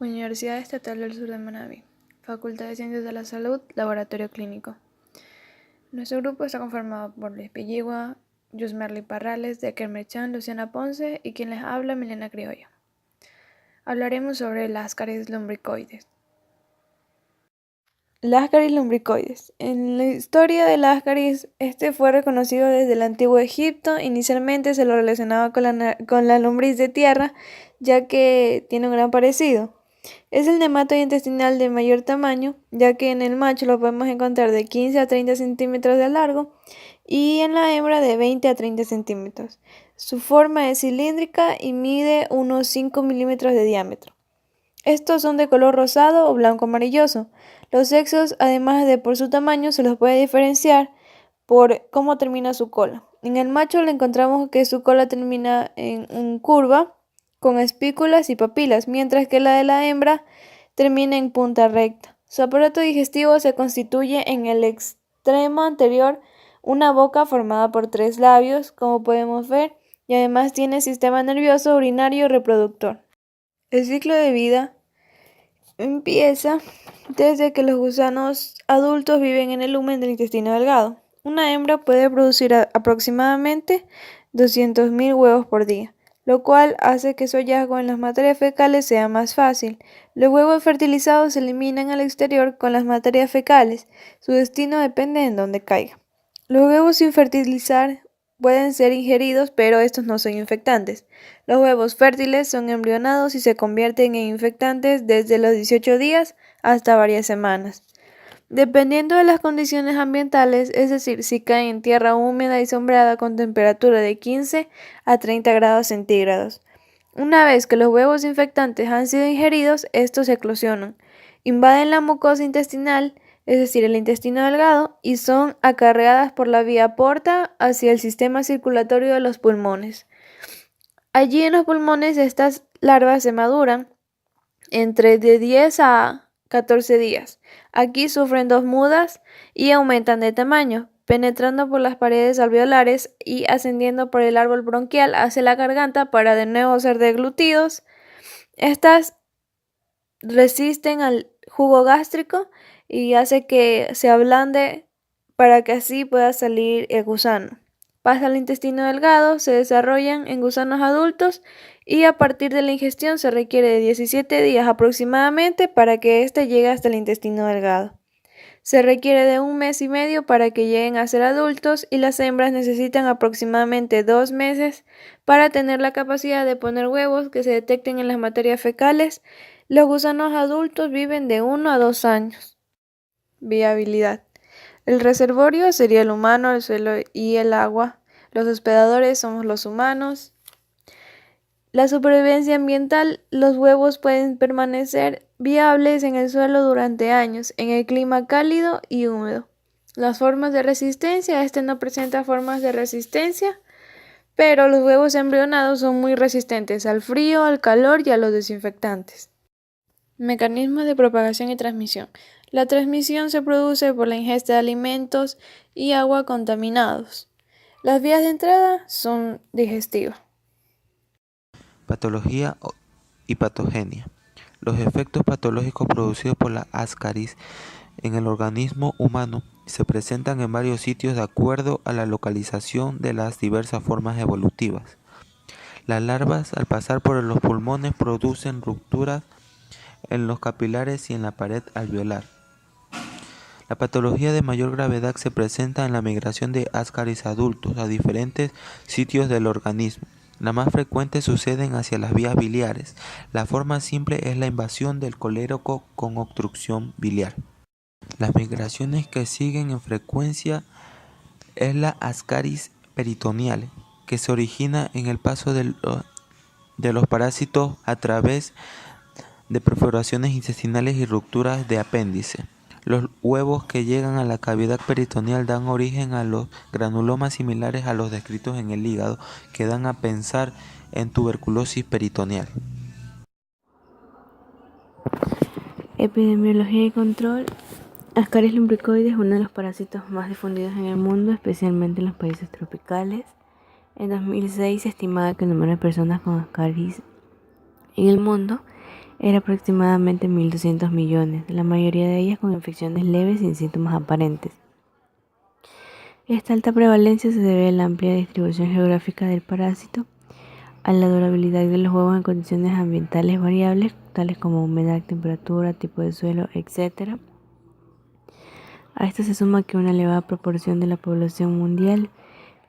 Universidad Estatal del Sur de Manabí, Facultad de Ciencias de la Salud, Laboratorio Clínico. Nuestro grupo está conformado por Luis Pilligua, Yusmerly Parrales, Decker Merchan, Luciana Ponce y quien les habla, Milena Criollo. Hablaremos sobre las Ascaris lumbricoides. Las Ascaris lumbricoides. En la historia de las Ascaris, este fue reconocido desde el antiguo Egipto. Inicialmente se lo relacionaba con la lombriz de tierra, ya que tiene un gran parecido. Es el nematodo intestinal de mayor tamaño, ya que en el macho lo podemos encontrar de 15 a 30 centímetros de largo y en la hembra de 20 a 30 centímetros. Su forma es cilíndrica y mide unos 5 milímetros de diámetro. Estos son de color rosado o blanco amarilloso. Los sexos, además de por su tamaño, se los puede diferenciar por cómo termina su cola. En el macho le encontramos que su cola termina en curva, con espículas y papilas, mientras que la de la hembra termina en punta recta. Su aparato digestivo se constituye en el extremo anterior una boca formada por 3 labios, como podemos ver, y además tiene sistema nervioso, urinario y reproductor. El ciclo de vida empieza desde que los gusanos adultos viven en el lumen del intestino delgado. Una hembra puede producir aproximadamente 200.000 huevos por día, lo cual hace que su hallazgo en las materias fecales sea más fácil. Los huevos fertilizados se eliminan al exterior con las materias fecales. Su destino depende de dónde caiga. Los huevos sin fertilizar pueden ser ingeridos, pero estos no son infectantes. Los huevos fértiles son embrionados y se convierten en infectantes desde los 18 días hasta varias semanas. Dependiendo de las condiciones ambientales, es decir, si caen en tierra húmeda y sombreada con temperatura de 15 a 30 grados centígrados. Una vez que los huevos infectantes han sido ingeridos, estos eclosionan, invaden la mucosa intestinal, es decir, el intestino delgado, y son acarreadas por la vía porta hacia el sistema circulatorio de los pulmones. Allí en los pulmones estas larvas se maduran entre de 10 a 14 días. Aquí sufren 2 mudas y aumentan de tamaño, penetrando por las paredes alveolares y ascendiendo por el árbol bronquial hacia la garganta para de nuevo ser deglutidos. Estas resisten al jugo gástrico y hace que se ablande para que así pueda salir el gusano. Pasa al intestino delgado, se desarrollan en gusanos adultos y a partir de la ingestión se requiere de 17 días aproximadamente para que éste llegue hasta el intestino delgado. Se requiere de 1 mes y medio para que lleguen a ser adultos y las hembras necesitan aproximadamente 2 meses para tener la capacidad de poner huevos que se detecten en las materias fecales. Los gusanos adultos viven de 1 a 2 años. Viabilidad. El reservorio sería el humano, el suelo y el agua. Los hospedadores somos los humanos. La supervivencia ambiental, los huevos pueden permanecer viables en el suelo durante años, en el clima cálido y húmedo. Las formas de resistencia, este no presenta formas de resistencia, pero los huevos embrionados son muy resistentes al frío, al calor y a los desinfectantes. Mecanismos de propagación y transmisión. La transmisión se produce por la ingesta de alimentos y agua contaminados. Las vías de entrada son digestivas. Patología y patogenia. Los efectos patológicos producidos por la Ascaris en el organismo humano se presentan en varios sitios de acuerdo a la localización de las diversas formas evolutivas. Las larvas, al pasar por los pulmones, producen rupturas en los capilares y en la pared alveolar. La patología de mayor gravedad se presenta en la migración de Ascaris adultos a diferentes sitios del organismo. Las más frecuentes suceden hacia las vías biliares. La forma simple es la invasión del colédoco con obstrucción biliar. Las migraciones que siguen en frecuencia es la Ascaris peritoneal, que se origina en el paso de los parásitos a través de perforaciones intestinales y rupturas de apéndice. Los huevos que llegan a la cavidad peritoneal dan origen a los granulomas similares a los descritos en el hígado, que dan a pensar en tuberculosis peritoneal. Epidemiología y control. Ascaris lumbricoides es uno de los parásitos más difundidos en el mundo, especialmente en los países tropicales. En 2006 se estimaba que el número de personas con Ascaris en el mundo era aproximadamente 1.200 millones, la mayoría de ellas con infecciones leves sin síntomas aparentes. Esta alta prevalencia se debe a la amplia distribución geográfica del parásito, a la durabilidad de los huevos en condiciones ambientales variables, tales como humedad, temperatura, tipo de suelo, etc. A esto se suma que una elevada proporción de la población mundial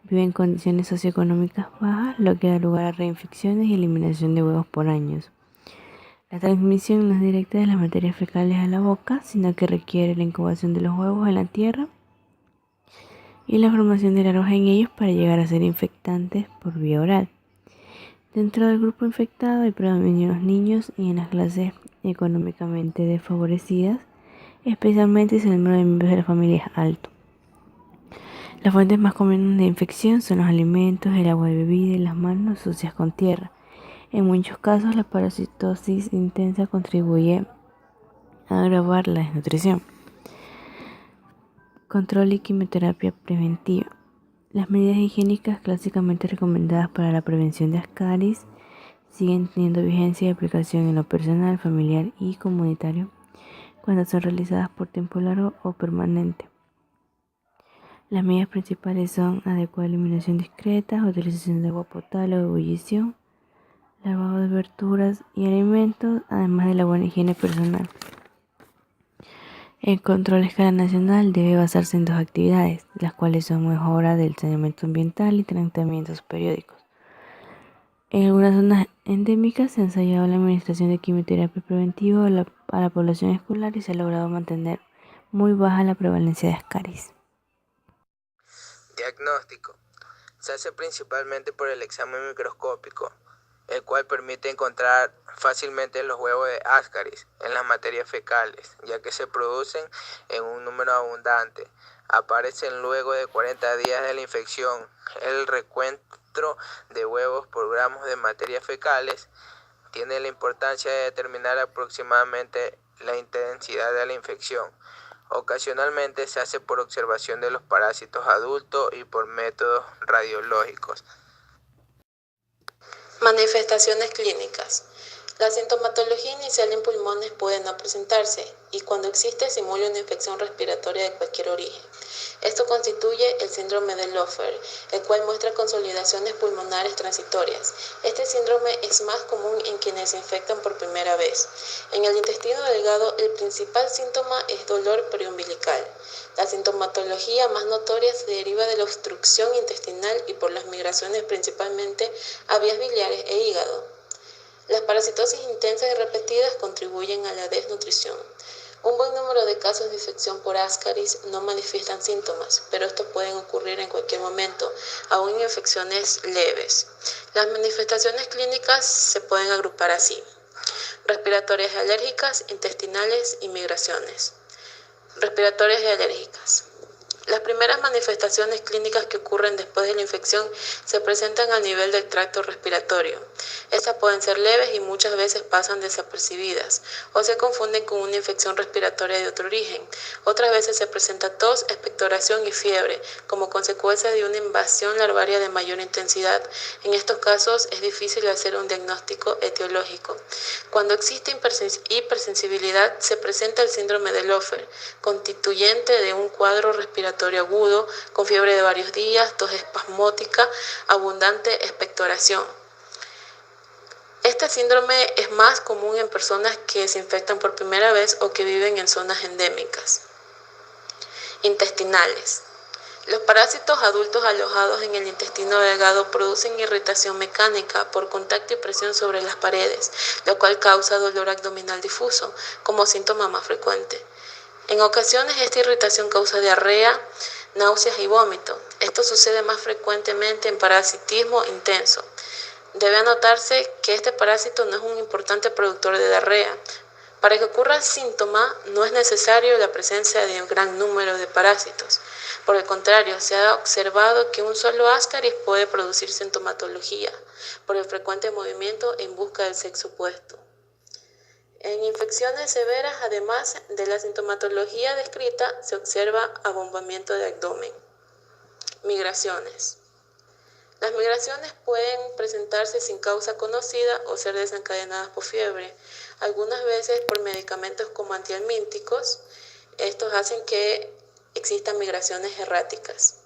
vive en condiciones socioeconómicas bajas, lo que da lugar a reinfecciones y eliminación de huevos por años. La transmisión no es directa de las materias fecales a la boca, sino que requiere la incubación de los huevos en la tierra y la formación de larvas en ellos para llegar a ser infectantes por vía oral. Dentro del grupo infectado hay predominio en los niños y en las clases económicamente desfavorecidas, especialmente si el número de miembros de la familia es alto. Las fuentes más comunes de infección son los alimentos, el agua de bebida y las manos sucias con tierra. En muchos casos, la parasitosis intensa contribuye a agravar la desnutrición. Control y quimioterapia preventiva. Las medidas higiénicas clásicamente recomendadas para la prevención de ascaris siguen teniendo vigencia y aplicación en lo personal, familiar y comunitario cuando son realizadas por tiempo largo o permanente. Las medidas principales son adecuada eliminación discreta, utilización de agua potable o ebullición, lavado de verduras y alimentos, además de la buena higiene personal. El control a escala nacional debe basarse en dos actividades, las cuales son mejora del saneamiento ambiental y tratamientos periódicos. En algunas zonas endémicas se ha ensayado la administración de quimioterapia preventiva a la población escolar y se ha logrado mantener muy baja la prevalencia de ascaris. Diagnóstico. Se hace principalmente por el examen microscópico, el cual permite encontrar fácilmente los huevos de Ascaris en las materias fecales, ya que se producen en un número abundante. Aparecen luego de 40 días de la infección. El recuento de huevos por gramos de materias fecales tiene la importancia de determinar aproximadamente la intensidad de la infección. Ocasionalmente se hace por observación de los parásitos adultos y por métodos radiológicos. Manifestaciones clínicas. La sintomatología inicial en pulmones puede no presentarse y cuando existe simula una infección respiratoria de cualquier origen. Esto constituye el síndrome de Loeffler, el cual muestra consolidaciones pulmonares transitorias. Este síndrome es más común en quienes se infectan por primera vez. En el intestino delgado, el principal síntoma es dolor periumbilical. La sintomatología más notoria se deriva de la obstrucción intestinal y por las migraciones principalmente a vías biliares e hígado. Las parasitosis intensas y repetidas contribuyen a la desnutrición. Un buen número de casos de infección por Ascaris no manifiestan síntomas, pero estos pueden ocurrir en cualquier momento, aún en infecciones leves. Las manifestaciones clínicas se pueden agrupar así: respiratorias y alérgicas, intestinales y migraciones. Respiratorias y alérgicas. Las primeras manifestaciones clínicas que ocurren después de la infección se presentan a nivel del tracto respiratorio. Estas pueden ser leves y muchas veces pasan desapercibidas o se confunden con una infección respiratoria de otro origen. Otras veces se presenta tos, expectoración y fiebre como consecuencia de una invasión larvaria de mayor intensidad. En estos casos es difícil hacer un diagnóstico etiológico. Cuando existe hipersensibilidad se presenta el síndrome de Loeffler, constituyente de un cuadro respiratorio agudo, con fiebre de varios días, tos espasmódica, abundante expectoración. Este síndrome es más común en personas que se infectan por primera vez o que viven en zonas endémicas. Intestinales. Los parásitos adultos alojados en el intestino delgado producen irritación mecánica por contacto y presión sobre las paredes, lo cual causa dolor abdominal difuso como síntoma más frecuente. En ocasiones esta irritación causa diarrea, náuseas y vómito. Esto sucede más frecuentemente en parasitismo intenso. Debe anotarse que este parásito no es un importante productor de diarrea. Para que ocurra el síntoma no es necesario la presencia de un gran número de parásitos. Por el contrario, se ha observado que un solo Ascaris puede producir sintomatología por el frecuente movimiento en busca del sexo opuesto. En infecciones severas, además de la sintomatología descrita, se observa abombamiento de abdomen. Migraciones. Las migraciones pueden presentarse sin causa conocida o ser desencadenadas por fiebre, algunas veces por medicamentos como antihelmínticos. Estos hacen que existan migraciones erráticas.